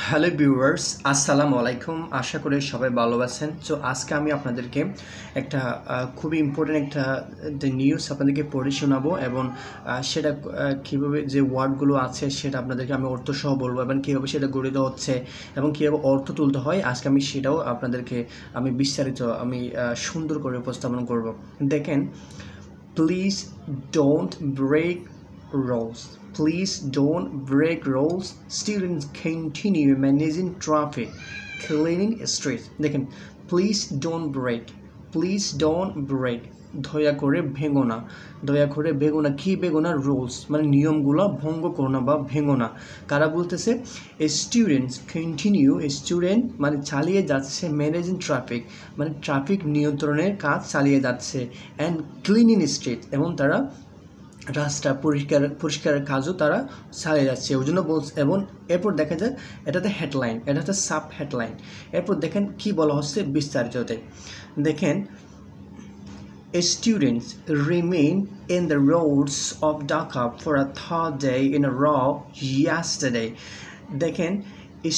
Hello viewers, আসসালামু আলাইকুম। আশা করি সবাই ভালো আছেন। তো আজকে আমি আপনাদেরকে একটা খুবই ইম্পর্টেন্ট একটা নিউজ আপনাদেরকে পড়ে শোনাবো এবং সেটা কীভাবে যে ওয়ার্ডগুলো আছে সেটা আপনাদেরকে আমি অর্থসহ বলবো এবং কীভাবে সেটা গঠিত হচ্ছে এবং কীভাবে অর্থ তুলতে হয়। আজকে আমি সেটাও আপনাদেরকে বিস্তারিত সুন্দর করে উপস্থাপন করব। দেখেন, please don't break rules. Please don't break rules. Students continue managing traffic, cleaning streets. দেখেন, please don't break. Please don't break. দয়া করে ভেঙো না, দয়া করে ভেঙো না। কি ভেঙো না? রুলস মানে নিয়মগুলো ভঙ্গ করো না বা ভেঙো না। কারা বলতেছে? স্টুডেন্টস কন্টিনিউ, স্টুডেন্ট মানে চালিয়ে যাচ্ছে, ম্যানেজিং ট্রাফিক মানে ট্রাফিক নিয়ন্ত্রণের কাজ চালিয়ে যাচ্ছে, অ্যান্ড ক্লিনিং স্ট্রিট এবং তারা রাস্তা পরিষ্কারের কাজও তারা চালিয়ে যাচ্ছে। ওই জন্য বলছে। এবং এরপর দেখা যায় এটাতে হেডলাইন, এটাতে সাব হেডলাইন। এরপর দেখেন কি বলা হচ্ছে বিস্তারিততে। দেখেন, students remain in the roads of Dhaka for a third day in a row yesterday. দেখেন,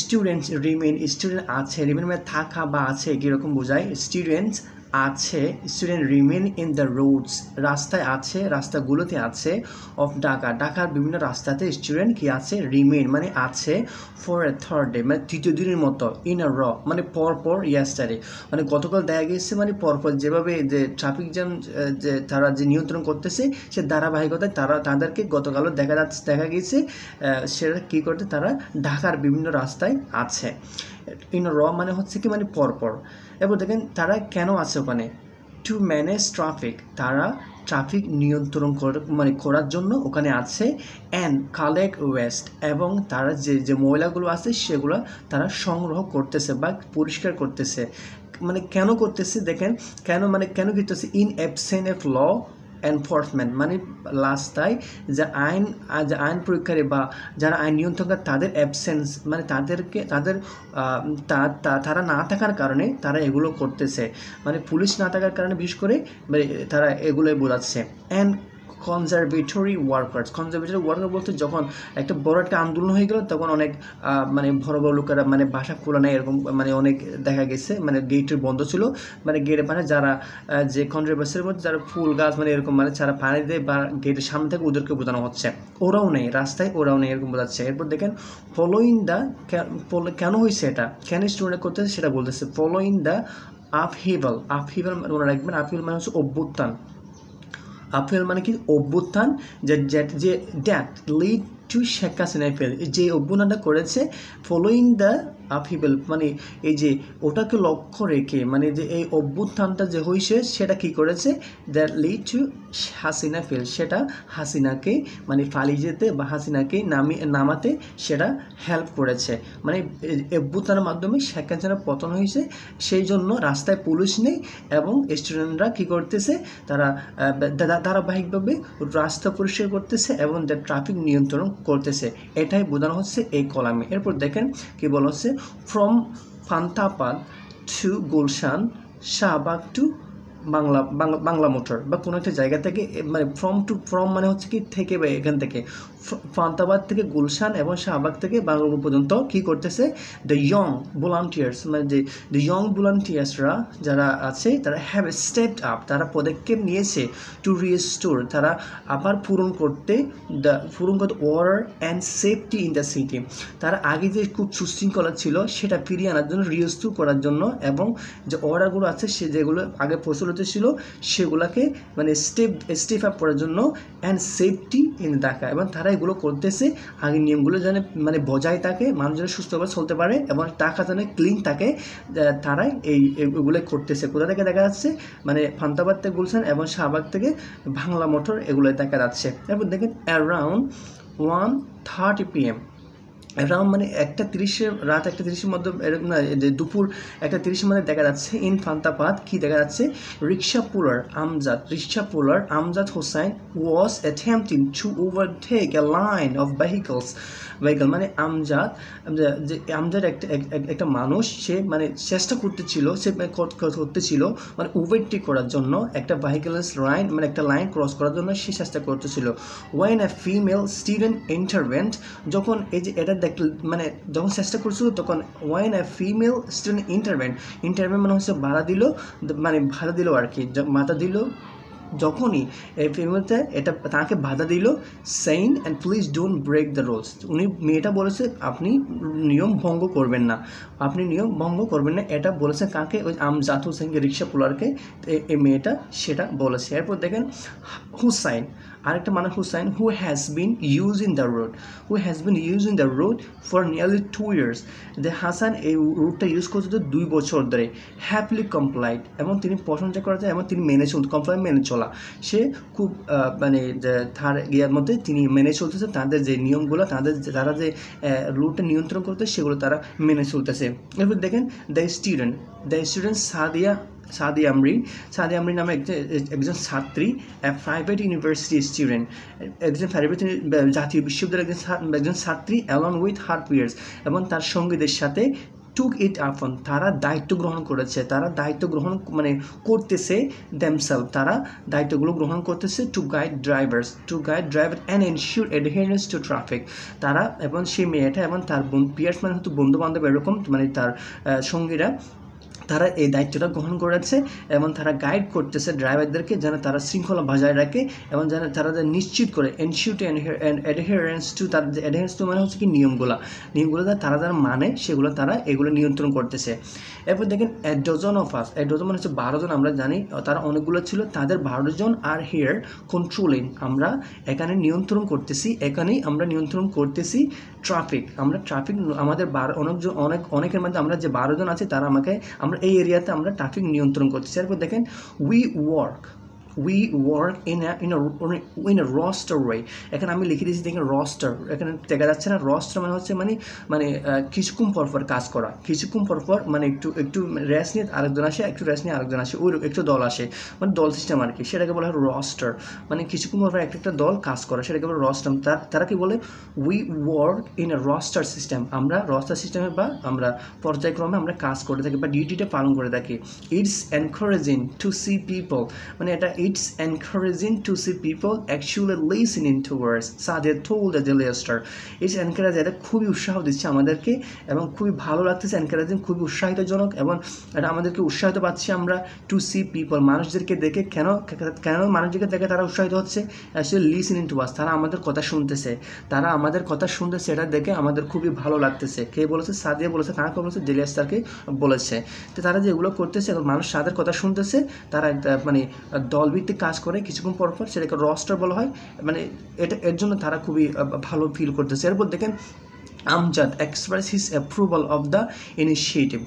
স্টুডেন্টস রিমেইন, স্টুডেন্ট আছে, রিমেইন মানে থাকা বা আছে কীরকম বোঝায়। স্টুডেন্টস আছে, student remain in the roads রাস্তায় আছে, রাস্তাগুলোতে আছে, অফ ঢাকা ঢাকার বিভিন্ন রাস্তাতে স্টুডেন্ট কি আছে? রিমেইন মানে আছে, ফর এ থার্ড ডে মানে তৃতীয় দিনের মতো, ইন আ র মানে পরপর, ইয়াস্টারডে মানে গতকাল দেখা গেছে মানে পরপর যেভাবে যে ট্রাফিক জ্যাম যে তারা যে নিয়ন্ত্রণ করতেছে সে ধারাবাহিকতায় তাদেরকে গতকালও দেখা গিয়েছে সেটা কী করতে তারা ঢাকার বিভিন্ন রাস্তায় আছে। ইন র মানে হচ্ছে কি মানে পরপর। এবার দেখেন তারা কেন আছে ওখানে? টু ম্যানেজ ট্রাফিক, তারা ট্রাফিক নিয়ন্ত্রণ করার জন্য ওখানে আছে, অ্যান্ড কালেক্ট ওয়েস্ট এবং তারা যে ময়লাগুলো আছে সেগুলো তারা সংগ্রহ করতেছে বা পরিষ্কার করতেছে। মানে কেন করতেছে? দেখেন কেন করতেছে? In absence of law enforcement মানে রাস্তায় যে আইন প্রয়োগকারী বা যারা আইন নিয়ন্ত্রণকারী তাদের অ্যাবসেন্স মানে তারা না থাকার কারণে তারা এগুলো করতেছে। মানে পুলিশ না থাকার কারণে বিশেষ করে তারা এগুলোই বোঝাচ্ছে। অ্যান্ড কনজারভেটরি ওয়ার্কার বলতে যখন একটা বড় একটা আন্দোলন হয়ে গেল তখন অনেক বড় বড় লোকেরা বাসা খোলা নেই এরকম অনেক দেখা গেছে গেটের বন্ধ ছিল, গেটের পাশে যারা যে কনজারভেটরির মধ্যে যারা ফুল গাছ এরকম যারা পানি দেয় বা গেটের সামনে থেকে ওদেরকে বোঝানো হচ্ছে, ওরাও নেই রাস্তায়, ওরাও নেই এরকম বোঝাচ্ছে। এরপর দেখেন ফলোইং দ্য, কেন হয়েছে এটা, কেন স্টুডেন্ট করতেছে সেটা বলতেছে। ফলোইং দ্য আপহিভাল মনে রাখবেন, আপহিভাল মানে হচ্ছে অভ্যুত্থান। আপহেল মানে কি? অভ্যুত্থান। যে that lead to Sheikh Hasina fail, যে অভ্যুত্থানটা করেছে ফলোইং দ্য আপহিবেল মানে এই যে ওটাকে লক্ষ্য রেখে যে এই অভ্যুত্থানটা যে হয়েছে সেটা কি করেছে? That lead to Hasina fail, সেটা হাসিনাকে পালিয়ে যেতে বা হাসিনাকে নামাতে সেটা হেল্প করেছে। অভ্যুত্থানের মাধ্যমে শেখ হাসিনার পতন হয়েছে, সেই জন্য রাস্তায় পুলিশ নেই এবং স্টুডেন্টরা কি করতেছে? তারা ধারাবাহিকভাবে রাস্তা পরিষ্কার করতেছে এবং ট্রাফিক নিয়ন্ত্রণ করতেছে। এটাই বোঝানো হচ্ছে এই কলামে। এরপর দেখেন কি বলা হচ্ছে, ফ্রম ফান্তাপাদ টু গুলশান, শাহবাগ টু বাংলা মোটর বা কোনো একটা জায়গা থেকে ফ্রম মানে হচ্ছে কি থেকে বা এখান থেকে ফান্তাবাদ থেকে গুলশান এবং শাহবাগ থেকে বাংলা পর্যন্ত কি করতেছে? The young volunteers the young ভলান্টিয়ার্সরা যারা আছে তারা হ্যাভ স্টেপড আপ, তারা পদক্ষেপ নিয়েছে টু রিস্টোর, তারা আবার পূরণ করতে order and safety in the city, তারা আগে যে খুব সুশৃঙ্খলা ছিল সেটা ফিরিয়ে আনার জন্য, রিস্টোর করার জন্য এবং যে অর্ডারগুলো আছে সে যেগুলো আগে প্রচলিত ছিল সেগুলোকে স্টেপ আপ করার জন্য, অ্যান্ড সেফটি ইন ঢাকা, এবং তারা এগুলো করতেছে আগে নিয়মগুলো যেন বজায় থাকে, মানুষ যেন সুস্থভাবে চলতে পারে এবং টাকা যেন ক্লিন থাকে, তারাই এগুলো করতেছে। কোথা থেকে দেখা যাচ্ছে? ফান্তাবাদ থেকে গুলশান এবং শাহবাগ থেকে বাংলা মোটর এগুলো দেখা যাচ্ছে। এরপর দেখেন অ্যারাউন্ড 1:30 PM, অ্যারাউন্ড 1:30 রাত 1:30 মধ্যে এরকম না, দুপুর 1:30 মধ্যে দেখা যাচ্ছে ইন ফান্তাবাদ কি দেখা যাচ্ছে? Rickshaw puller Amjad Hossain was attempting to overtake a line of vehicles vehicle মানে আমজাদ একটা মানুষ, সে মানে চেষ্টা করতেছিল, সে করতেছিল মানে ওভারটেক করার জন্য একটা ভেহিকলের লাইন, মানে একটা লাইন ক্রস করার জন্য সে চেষ্টা করতেছিল। ওয়েন এ ফিমেল স্টুডেন্ট ইন্টারভেন্ট, যখন এই যে এটা মানে যখন চেষ্টা করছিল তখন ওয়েন এ ফিমেল স্টুডেন্ট ইন্টারভেন্ট মানে হচ্ছে বাধা দিল, মানে বাধা দিল আর কি, বাধা দিল যখনই এই ফিমেলটা এটা তাকে বাধা দিল, saying and please don't break the rules, উনি মেয়েটা বলেছে আপনি নিয়ম ভঙ্গ করবেন না, আপনি নিয়ম ভঙ্গ করবেন না, এটা বলেছে কাকে? ওই আমজাদ হোসেনকে, রিক্সা পোলারকে এই মেয়েটা সেটা বলেছে। এরপর দেখেন হুসাইন, আরেকটা মানে Hussain, who has been using the road for nearly 2 years, যে হাসান এই রুটটা ইউজ করছে তো 2 বছর ধরে, হ্যাপিলি কমপ্লাইড, এবং তিনি প্রশংসা করা যায় এবং তিনি মেনে চলা, সে খুব মানে তার ইয়ের মধ্যে তিনি মেনে চলতেছে, তাদের যে নিয়মগুলো, তারা যে রুটটা নিয়ন্ত্রণ করতে সেগুলো তারা মেনে চলতেছে। এরপর দেখেন দ্য স্টুডেন্ট সাদিয়া আমরিন নামে একজন ছাত্রী, প্রাইভেট ইউনিভার্সিটি স্টুডেন্ট, একজন প্রাইভেট জাতীয় বিশ্ববিদ্যালয়ের একজন ছাত্রী, অ্যালং উইথ হার পিয়ার্স, এবং তার সঙ্গীদের সাথে টুক ইট আপন, তারা দায়িত্ব গ্রহণ করেছে, তারা দায়িত্ব গ্রহণ মানে করতেছে দেমসেলফ, তারা দায়িত্বগুলো গ্রহণ করতেছে to guide driver and ensure adherence to traffic, তারা এবং সেই মেয়েটা এবং তার পিয়ার্স মানে হয়তো বন্ধু বান্ধব এরকম, মানে তার সঙ্গীরা, তারা এই দায়িত্বটা গ্রহণ করেছে এবং তারা গাইড করতেছে ড্রাইভারদেরকে যেন তারা শৃঙ্খলা বজায় রাখে এবং যেন তারা নিশ্চিত করে এনশিওর অ্যাডহেরেন্স টু মানে হচ্ছে কি নিয়মগুলো তারা যারা মানে সেগুলো তারা এগুলো নিয়ন্ত্রণ করতেছে। এরপর দেখেন এ ডজন মানে হচ্ছে 12 জন, আমরা জানি তারা অনেকগুলো ছিল, তাদের 12 জন আর হিয়ার কন্ট্রোলিং, আমরা এখানে নিয়ন্ত্রণ করতেছি ট্রাফিক, আমাদের অনেকের মধ্যে আমরা যে 12 জন আছে তারা আমরা এই এরিয়াতে আমরা ট্রাফিক নিয়ন্ত্রণ করতেছি। এরপর দেখেন we work in a Roaster way, এখানে আমি লিখে দিয়েছি দেখেন রস্টার, এখানে দেখা যাচ্ছে না, রস্টার মানে হচ্ছে মানে কিছুক্ষণ পরপর কাজ করা, কিছুক্ষণ পরপর মানে একটু রেস্ট নিয়ে আরেকজন আসে, ওই একটু দল আসে, মানে দল সিস্টেম আর কি, সেটাকে বলা হয় রস্টার, মানে কিছুক্ষণ পরপর একটা দল কাজ করা, সেটাকে বলে রস্টার। তারা কি বলে we work in a Roaster system, আমরা রস্টার সিস্টেমে বা আমরা পর্যায়ক্রমে আমরা কাজ করে থাকি বা ডিউটিটা পালন করে থাকি। It's encouraging to see people, মানে এটা it's encouraging to see people actually listening to words, Sadia told the Daily Star. It's encouraging, এটা খুবই উৎসাহ দিচ্ছে আমাদেরকে এবং খুবই ভালো লাগতেছে, এনকারেজিং খুবই উৎসাহিতজনক, এবং এটা আমাদেরকে উৎসাহিত পাচ্ছি আমরা টু সি পিপল, মানুষদেরকে দেখে। কেন মানুষদেরকে দেখে তারা উৎসাহিত হচ্ছে? অ্যাকচুয়ালি লিসেনিং টু আস, তারা আমাদের কথা শুনতেছে, এটা দেখে আমাদের খুবই ভালো লাগতেছে। কে বলেছে? সাদিয়া বলেছে। কাকে বলেছে? ডেলি স্টারকে বলেছে। তো তারা যেগুলো করতেছে, মানুষ তাদের কথা শুনতেছে, তারা মানে দলভিত্তিক কাজ করে কিছুক্ষণ পরপর, সেটাকে রস্টার বলা হয়, মানে এর জন্য তারা খুবই ভালো ফিল করতেছে। এরপর দেখেন Amjad express his approval of the initiative,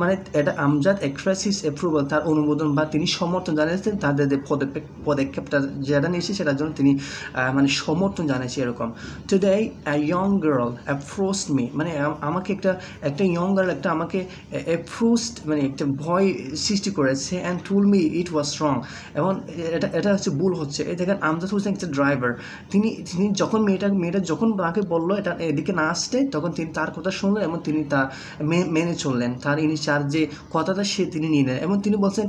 মানে এটা আমজাদ এক্সপ্রেস হিজ অ্যাপ্রুভাল, তার অনুমোদন বা তিনি সমর্থন জানিয়েছেন তাদের যে পদক্ষেপটা যেটা নিয়েছে সেটার জন্য তিনি মানে সমর্থন জানিয়েছে এরকম। টুডে আ ইয়ং গার্ল অ্যাপ্রোচড মি, মানে আমাকে একটা ইয়ং গার্ল আমাকে অ্যাপ্রোচড, মানে একটা ভয় সৃষ্টি করেছে, অ্যান্ড টুল মি ইট ওয়াজ রং, এবং এটা হচ্ছে ভুল হচ্ছে। এই দেখেন আমজাদ হোসেন একটা ড্রাইভার, তিনি যখন মেয়েটা যখন তাকে বললো এটা এদিকে না আসতে, তখন তিনি তার কথা শুনলেন এবং তিনি তা মেনে চললেন, তার ইনিশিয়ার যে কথাটা তিনি নিলেন, এবং তিনি বলছেন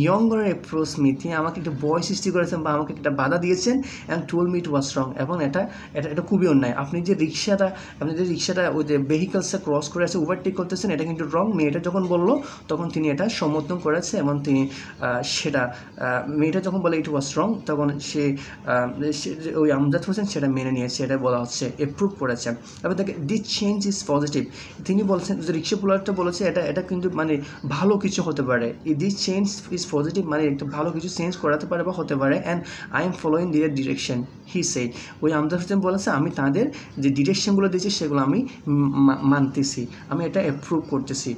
ইয়ং গার্ল অ্যাপ্রোচ মি, তিনি আমাকে একটা ভয় সৃষ্টি করেছেন বা আমাকে একটা বাধা দিয়েছেন, অ্যান্ড টুল মি ইট ওয়াজ রং, এবং এটা খুবই অন্যায়। আপনি যে রিক্সাটা ওই যে ভেহিকলসটা ক্রস করে আছে, ওভারটেক করতেছেন, এটা কিন্তু রং। মেয়েটা যখন বললো তখন তিনি এটা সমর্থন করেছে, এবং তিনি সেটা মেয়েটা যখন বলে ইট ওয়াজ রং, তখন সে ওই আমজাদ হোসেন সেটা মেনে নিয়েছে, এটা বলা হচ্ছে অ্যাপ্রুভ করেছে। এবার দেখে দিস চেঞ্জ ইজ পজিটিভ, তিনি বলছেন যে রিক্সা পোলারটা বলেছে এটা কিন্তু মানে ভালো কিছু হতে পারে। দিস চেঞ্জ ইজ পজিটিভ মানে একটা ভালো কিছু চেঞ্জ করাতে পারে বা হতে পারে। অ্যান্ড আই এম ফলোয়িং দিয়ার ডিরেকশন, হি সেড, ওই আমজাদ হোসেন বলেছে আমি তাদের যে ডিরেকশনগুলো দিয়েছি সেগুলো আমি মানতেছি, আমি এটা অ্যাপ্রুভ করতেছি।